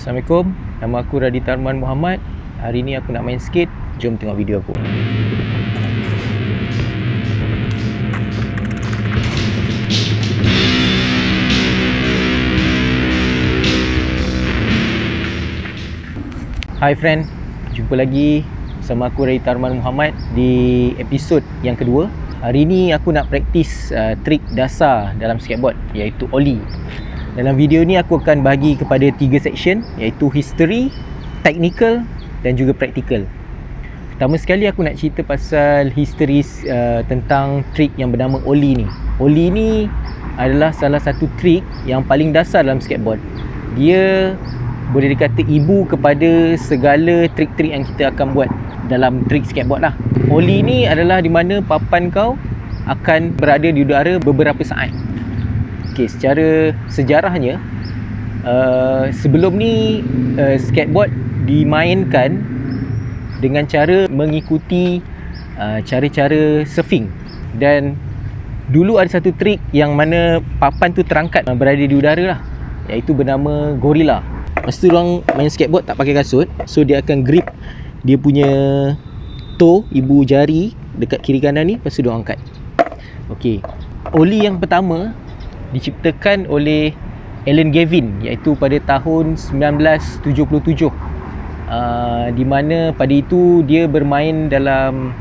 Assalamualaikum, nama aku Raditya Arman Muhammad. Hari ni aku nak main skate. Jom tengok video aku. Hi friend, jumpa lagi bersama aku Raditya Arman Muhammad di episod yang kedua. Hari ni aku nak praktis trik dasar dalam skateboard, iaitu ollie. Dalam video ni aku akan bahagi kepada 3 section, iaitu history, technical dan juga practical. Pertama sekali aku nak cerita pasal history tentang trik yang bernama ollie ni. Ollie ni adalah salah satu trik yang paling dasar dalam skateboard. Dia boleh dikata ibu kepada segala trik-trik yang kita akan buat dalam trik skateboard lah. Ollie ni adalah di mana papan kau akan berada di udara beberapa saat. Okey, secara sejarahnya sebelum ni skateboard dimainkan dengan cara mengikuti cara-cara surfing. Dan dulu ada satu trik yang mana papan tu terangkat berada di udara lah, iaitu bernama gorilla. Lepas tu orang main skateboard tak pakai kasut, so dia akan grip dia punya toe, ibu jari dekat kiri kanan ni, lepas tu dia angkat. Okey, ollie yang pertama diciptakan oleh Alan Gavin, iaitu pada tahun 1977. Di mana pada itu dia bermain dalam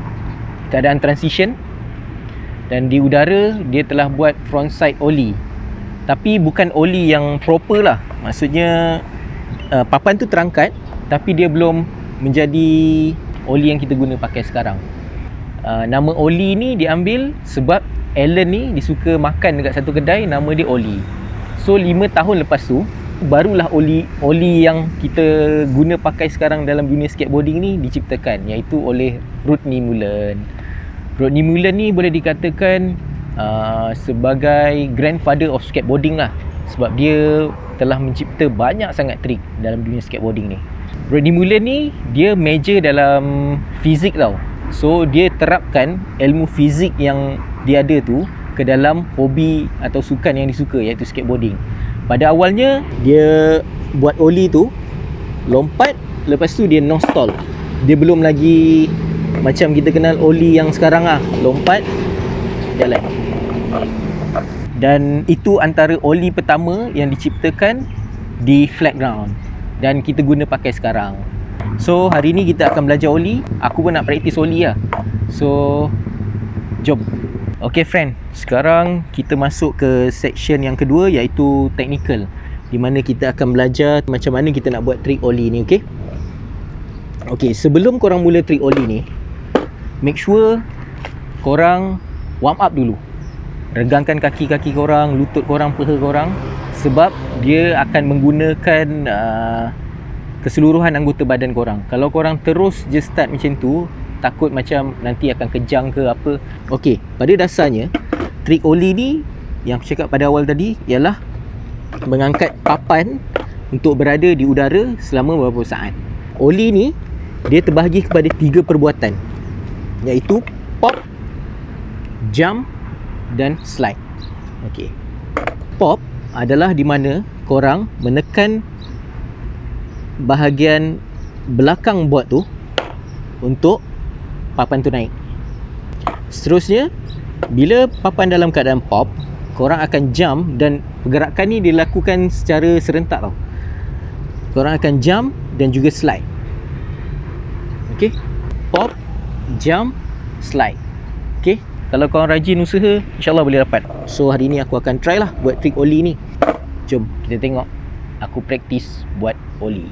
keadaan transition, dan di udara dia telah buat frontside ollie. Tapi bukan ollie yang proper lah. Maksudnya papan tu terangkat, tapi dia belum menjadi ollie yang kita guna pakai sekarang. Nama ollie ni diambil sebab Alan ni dia suka makan dekat satu kedai, nama dia Ollie. So 5 tahun lepas tu barulah ollie yang kita guna pakai sekarang dalam dunia skateboarding ni diciptakan, iaitu oleh Rodney Mullen. Rodney Mullen ni boleh dikatakan sebagai grandfather of skateboarding lah, sebab dia telah mencipta banyak sangat trik dalam dunia skateboarding ni. Rodney Mullen ni dia major dalam fizik tau. So dia terapkan ilmu fizik yang dia ada tu ke dalam hobi atau sukan yang disuka, iaitu skateboarding. Pada awalnya dia buat ollie tu lompat, lepas tu dia no stall. Dia belum lagi macam kita kenal ollie yang sekarang lah, lompat jalan. Dan itu antara ollie pertama yang diciptakan di flat ground dan kita guna pakai sekarang. So hari ni kita akan belajar ollie. Aku pun nak praktis ollie lah. So jom. Okay friend, sekarang kita masuk ke section yang kedua, iaitu technical, di mana kita akan belajar macam mana kita nak buat trik ollie ni. Okay, okay, sebelum korang mula trik ollie ni, make sure korang warm up dulu. Regangkan kaki-kaki korang, lutut korang, paha korang, sebab dia akan menggunakan keseluruhan anggota badan korang. Kalau korang terus je start macam tu, takut macam nanti akan kejang ke apa. Okey, pada dasarnya trik ollie ni yang aku cakap pada awal tadi ialah mengangkat papan untuk berada di udara selama beberapa saat. Ollie ni dia terbahagi kepada 3 perbuatan, iaitu pop, jump dan slide. Okey, pop adalah di mana korang menekan bahagian belakang board tu untuk papan tu naik. Seterusnya, bila papan dalam keadaan pop, korang akan jump, dan pergerakan ni dilakukan secara serentak tau. Korang akan jump dan juga slide. Okey, pop, jump, slide. Okey, kalau korang rajin usaha, insyaAllah boleh dapat. So hari ni aku akan try lah buat trik ollie ni. Jom kita tengok aku praktis buat ollie.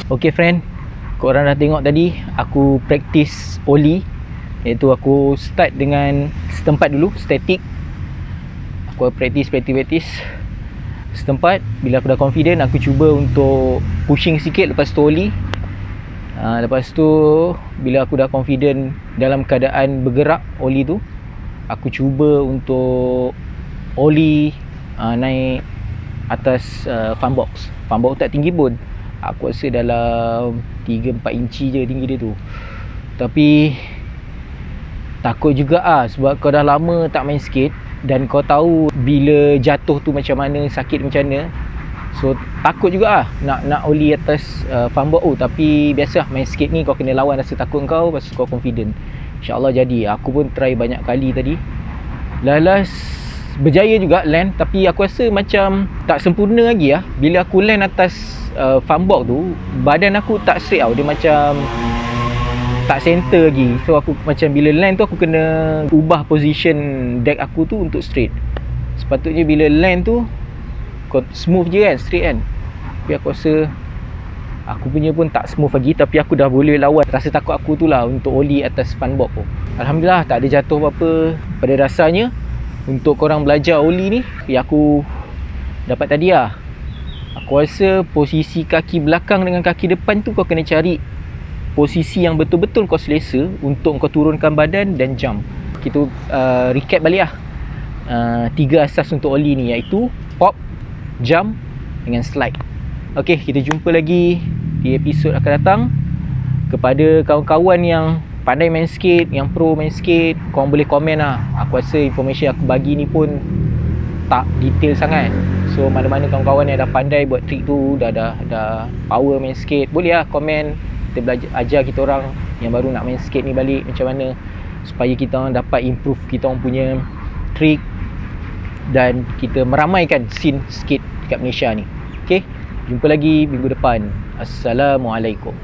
Okay friend, korang dah tengok tadi aku practice ollie, iaitu aku start dengan setempat dulu, static. Aku practice setempat. Bila aku dah confident, aku cuba untuk pushing sikit, lepas tu ollie. Lepas tu bila aku dah confident dalam keadaan bergerak ollie tu, aku cuba untuk ollie naik atas fun box tak tinggi pun, aku rasa dalam 3-4 inci je tinggi dia tu. Tapi takut juga sebab kau dah lama tak main skate dan kau tahu bila jatuh tu macam mana, sakit macam mana. So takut juga nak ollie atas fun box tu. Tapi biasalah main skate ni, kau kena lawan rasa takut kau, lepas tu kau confident. InsyaAllah jadi. Aku pun try banyak kali tadi, last berjaya juga land. Tapi aku rasa macam tak sempurna lagi bila aku land atas fun box tu, badan aku tak straight dia macam tak center lagi. So aku macam bila land tu aku kena ubah position deck aku tu untuk straight. Sepatutnya bila land tu kau smooth je kan, straight kan. Tapi aku rasa aku punya pun tak smooth lagi. Tapi aku dah boleh lawan rasa takut aku tu lah untuk ollie atas fun box tu. Alhamdulillah tak ada jatuh apa-apa. Pada dasarnya untuk korang belajar ollie ni, yang aku dapat tadi aku rasa posisi kaki belakang dengan kaki depan tu kau kena cari posisi yang betul-betul kau selesa untuk kau turunkan badan dan jump. Kita recap balik 3 asas untuk ollie ni, iaitu pop, jump dengan slide. Ok, kita jumpa lagi di episod akan datang. Kepada kawan-kawan yang pandai main skate, yang pro main skate, korang boleh komen Aku rasa information aku bagi ni pun tak detail sangat. So mana-mana kawan-kawan yang dah pandai buat trick tu, dah power main skate, boleh komen. Kita belajar, ajar kita orang yang baru nak main skate ni balik macam mana, supaya kita orang dapat improve kita orang punya trick dan kita meramaikan scene skate dekat Malaysia ni. Okay, jumpa lagi minggu depan. Assalamualaikum.